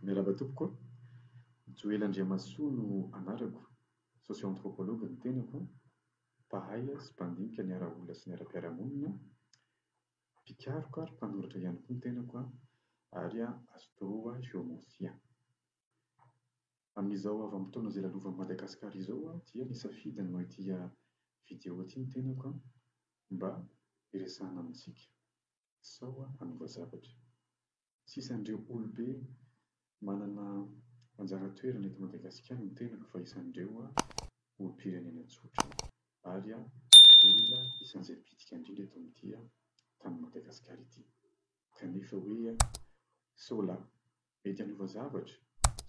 Miarahaba tompoko. Joel Andriamasoa no anarako, socio-anthropologue ny tenako, mpahay sy mpandinika ny ara-olona sy ny ara-piarahamonina, mpikaroka ary mpanoratra ihany koa ny tenako, ary astrologue géomantien. Amin'izao avy amin'ny taona izay lalovan'i Madagasikara izao dia nisafidy nanao ity vidéo ity ny tenako mba hiresahana amintsika sao hanova zavatra. Sisa an'ireo olobe manana anjara toerana eto Madagasikara ny tenako fa isan'ireo olom-pirenena tsotra ary olona isan'izay bitika indrindra eto amin'ity tany Madagasikara ity. Kanefa hoe sola mety hanova zavatra,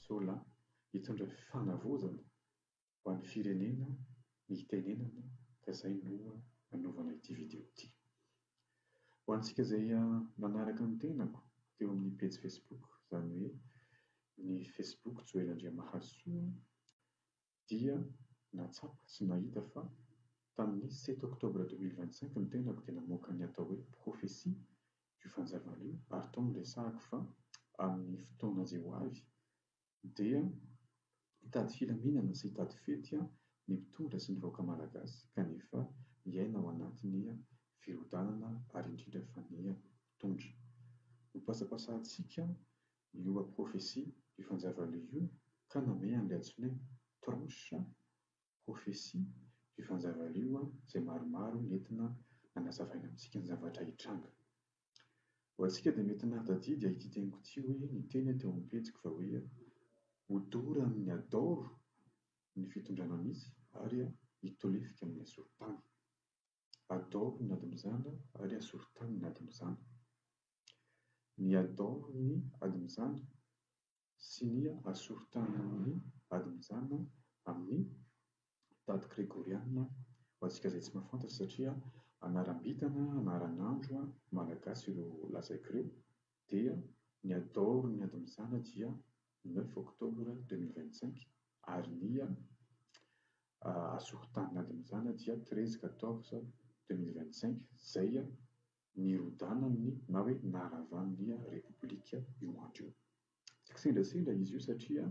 sola hitondra fanavozana ho an'ny firenena ny tenenana, ka izay no hanaovana ity vidéo ity. Ho antsika izay nanaraka ny tenako teo amin'ny page Facebook, izany hoe ny Facebook Joel Andriamasoa, dia natsapa sy nahita fa tamin'ny 7 octobre 2025 ny tenako dia namoaka ny atao hoe prophétie du fanjavanio, ary tao no resahako fa amin'ny fotoana izay ho avy dia hitady filaminana sy hitady fety ny mpitondra sy ny vahoaka malagasy, kanefa hiaina ao anatin'ny firodanana ary indrindra fa ny mpitondra. Hopasapasahantsika io prophétie io fanjavanio io ka nanome an'ilay antsoina hoe tranche prophétie io fanjavanio izay maromaro nentina hanazavaina amintsika ny zavatra hitranga. Ho antsika dia mety nahatadidy ity teniko ity hoe niteny teo amin'ny pejiko fa hoe hodora amin'ny adoro ny fitondrana misy ary hitolefika amin'ny asorotany. Adoro ny ady mizana ary asorotany ny ady mizana. Ny adoro ny ady mizana sy ny asorotany ny ady mizana amin'ny daty grégoriana ho antsika izay tsy mahafantatra, satria anaram-bitana, anaran'andro malagasy ireo lazaiko ireo, dia ny adoro ny ady mizana dia 9 octobre 2025 ary ny asorotany ny ady mizana dia 13-14 2025, izay nirodanan'ny na hoe naharavan'ny repoblika io andro io. Tsy kisendrasendra izy io satria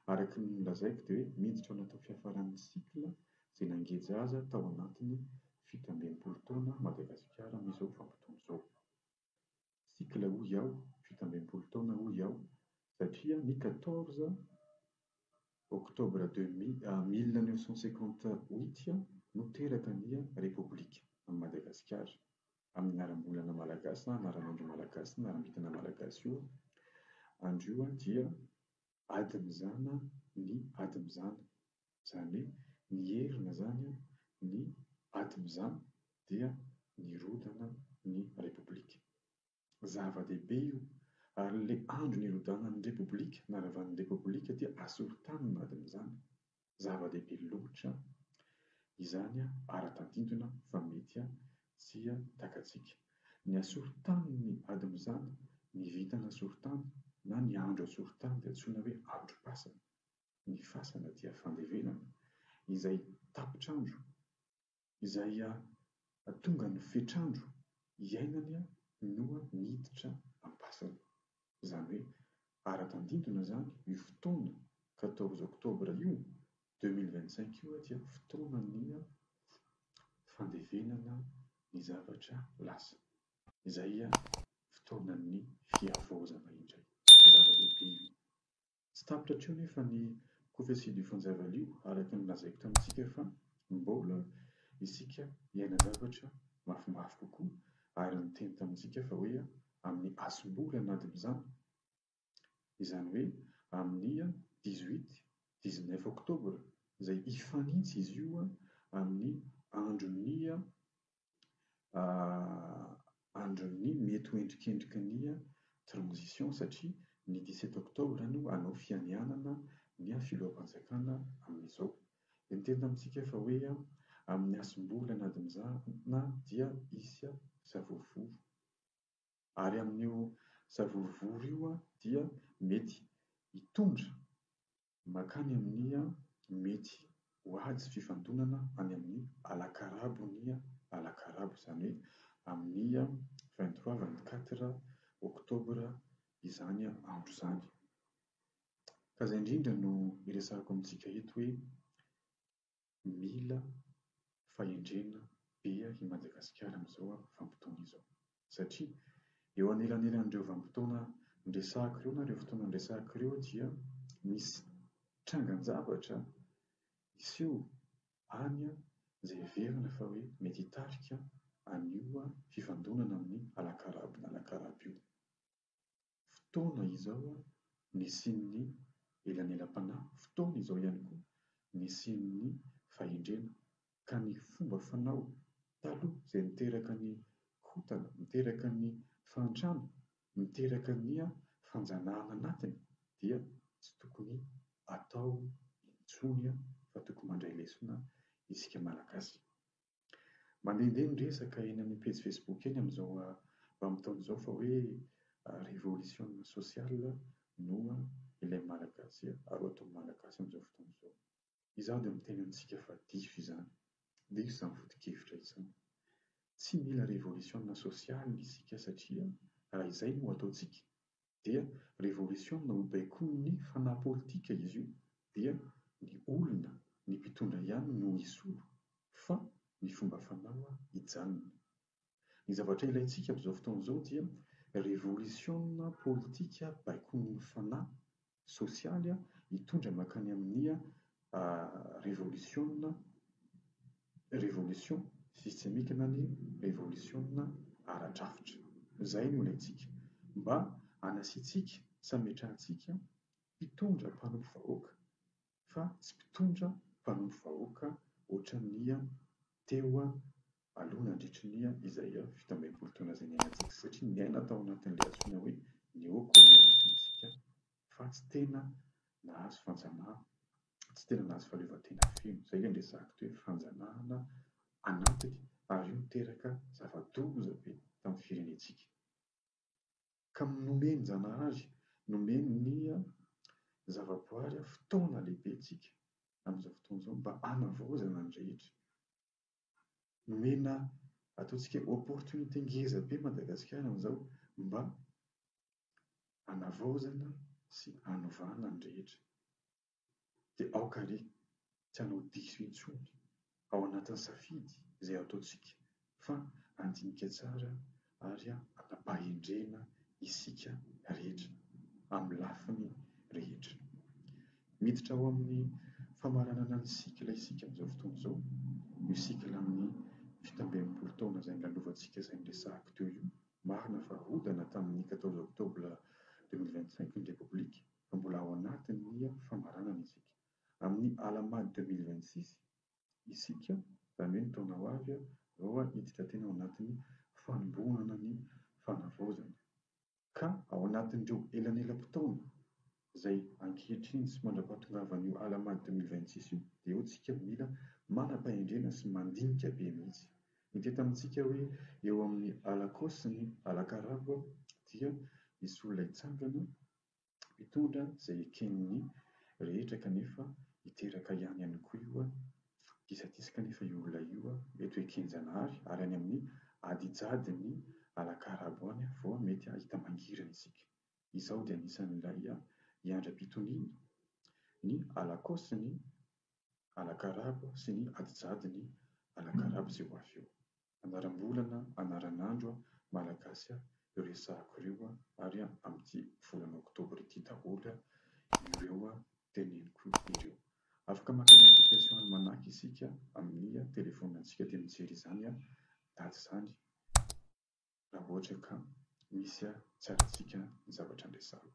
araka ny lazaiko dia hoe miditra ao anatin'ny fiafaran'ny sikla izay nangeja azy tao anatin'ny 17 taona Madagasikara amin'izao vanim-potoana izao. Sikla hoy aho, 17 taona hoy aho, satria ny 14 octobre 1958 no teraka ny repoblika amin'ny Madagasikara, amin'ny aram-bolana malagasy, anaran'andro malagasy, anaram-bitana malagasy io. Andro io dia ady mizana ny ady mizana, izany hoe ny herina izany ny ady mizana dia nirodana ny repoblika. Zava-dehibe io, ary ilay andro nirodanan'ny repoblika, naharavan'ny repoblika dia asorotany ny ady mizana. Zava-dehibe loatra izany ara-tandindona fa mety tsy takatsika. Ny asorotany ny ady mizana, ny vitana asorotany na ny andro asorotany dia antsoina hoe andro fasana. Ny fasana dia fandevenana izay tapitr'andro, izay tonga ny fetr'andro iainany no miditra am-pasana. Izany hoe ara-tandindona izany io fotoana 14 octobre io 2025 io dia fotoanan'ny fandevenana ny zavatra lasa, izay fotoanan'ny fihavozana indray. Zava-dehibe io. Tsy tapitra hatreo nefa ny prophétie du fanjavanio araka ny lazaiko tamintsika fa mbola isika hiaina zavatra mafimafy kokoa, ary niteny tamintsika fa hoe amin'ny hasom-bola ny ady mizana, izany hoe amin'ny 18-19 octobre, izay hifanitsy izy io amin'ny andron'ny mety ho endrikendriky ny transition, satria ny 17 octobre no hanao fianianana ny filoham-panjakana amin'izao. Dia niteny tamintsika fa hoe amin'ny hasom-bola ny ady mizana dia hisy zavovory, ary amin'io zavovory io dia mety hitondra makany amin'ny mety ho ady sy fifandonana any amin'ny alakarabo, ny alakarabo, izany hoe amin'ny 23-24 octobre izany andro izany. Ka izay indrindra no iresahako amintsika eto hoe mila fahendrena be i Madagasikara amin'izao vanim-potoana izao. Satria eo anelanelan'ireo vanim-potoana niresahako ireo na ireo fotoana niresahako ireo dia misy trangan-javatra iseho any izay heverina fa hoe mety hitarika anio fivandonana amin'ny alakarabo na alakarabo io. Fotoana izao nisian'ny elanelam-panahy, fotoana izao ihany koa nisian'ny fahendrena, ka ny fomba fanao taloha izay niteraka ny kotana, niteraka ny fantrana, niteraka ny fanjanahana anatiny dia tsy tokony atao intsony fa tokony mandray lesona isika malagasy. Mandehandeha ny resaka eny amin'ny pejy Facebook eny amin'izao vanim-potoana izao fa hoe révolution sociale no ilay malagasy aro atao malagasy amin'izao fotoana izao. Izaho dia miteny amintsika fa diso izany, diso izany foto-kevitra izany. Tsy mila révolution sociale isika satria raha izay no ataontsika dia révolution ho baikoin'ny fanahy politika izy io, dia ny olona, ny mpitondra ihany no hisolo fa ny fomba fanao hijanona. Ny zavatra ilaintsika amin'izao fotoana izao dia révolution politika baikoin'ny fanahy sosialy hitondra mankany amin'ny révolution systémique na ny révolution ara-drafitra. Izay no ilaintsika mba hanasiantsika sy hametrahantsika mpitondra mpanompo vahoaka fa tsy mpitondra mpanompo vahoaka ohatran'ny teo aloha nandritry ny izay fitambaim-polo-taona izay niainantsika, satria niaina tao anatin'ilay antsoina hoe néo-colonialisme isika fa tsy tena nahazo fanjanaha, tsy tena nahazo fahaleovantena feno. Izay ilay niresahako hoe fanjanahana anatiny ary io niteraka zava-doza be tamin'ny firenentsika. Ka nomeny Janahary, nomeny ny zavaboary fotoana lehibetsika amin'izao fotoana izao mba hanavaozana ny rehetra. Nomena ataontsika opportunité ngeza be Madagasikara amin'izao mba hanavaozana sy hanovana ny rehetra. Dia aokary tsy hanao diso intsony ao anatin'ny safidy izay ataontsika fa handinika tsara ary hanampahendrena isika rehetra amin'ny lafiny rehetra. Miditra ao amin'ny famaranana ny sikla isika amin'izao fotoana izao, io sikla amin'ny fitambaim-polo taona izay nilalovantsika izay niresahako teo io, marina fa rodana tamin'ny 14 octobre 2025 ny Repoblika, fa mbola ao anatin'ny famaranana isika. Amin'ny alama 2026 isika, izany hoe ny taona ho avy, vao hiditra tena ao anatin'ny fanombonana ny fanavaozana. Ka ao anatin'ireo elanelam-potoana izay ankehitriny sy mandra-pahatongavan'io alama 2026 io, dia eo isika mila manam-pahendrena sy mandinika be mihitsy. Ny teto amintsika hoe eo amin'ny alakosy sy ny alakarabo dia misy olona hitsangana mitondra izay eken'ny rehetra kanefa hiteraka ihany koa io kisatisaka kanefa io olona io mety ho ekin-Janahary ary any amin'ny adijadiny alakarabo any vao mety hahita mangirana isika. Izao dia anisan'ilay hiandram-pitoniana ny alakosy, ny alakarabo sy ny adijadiny alakarabo izay ho avy eo. Anaram-bolana, anaran'andro malagasy io resahako ireo ary amin'ity volana oktobra ity daholo ireo teneniko ireo. Afaka maka ny application almanach isika amin'ny telefonantsika dia mijery izany daty izany raha ohatra ka misy tsy harantsika ny zavatra andresahako.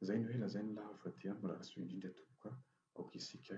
Izay no hoe lazainy lava dia mirahasoa indrindra tokoa aoka isika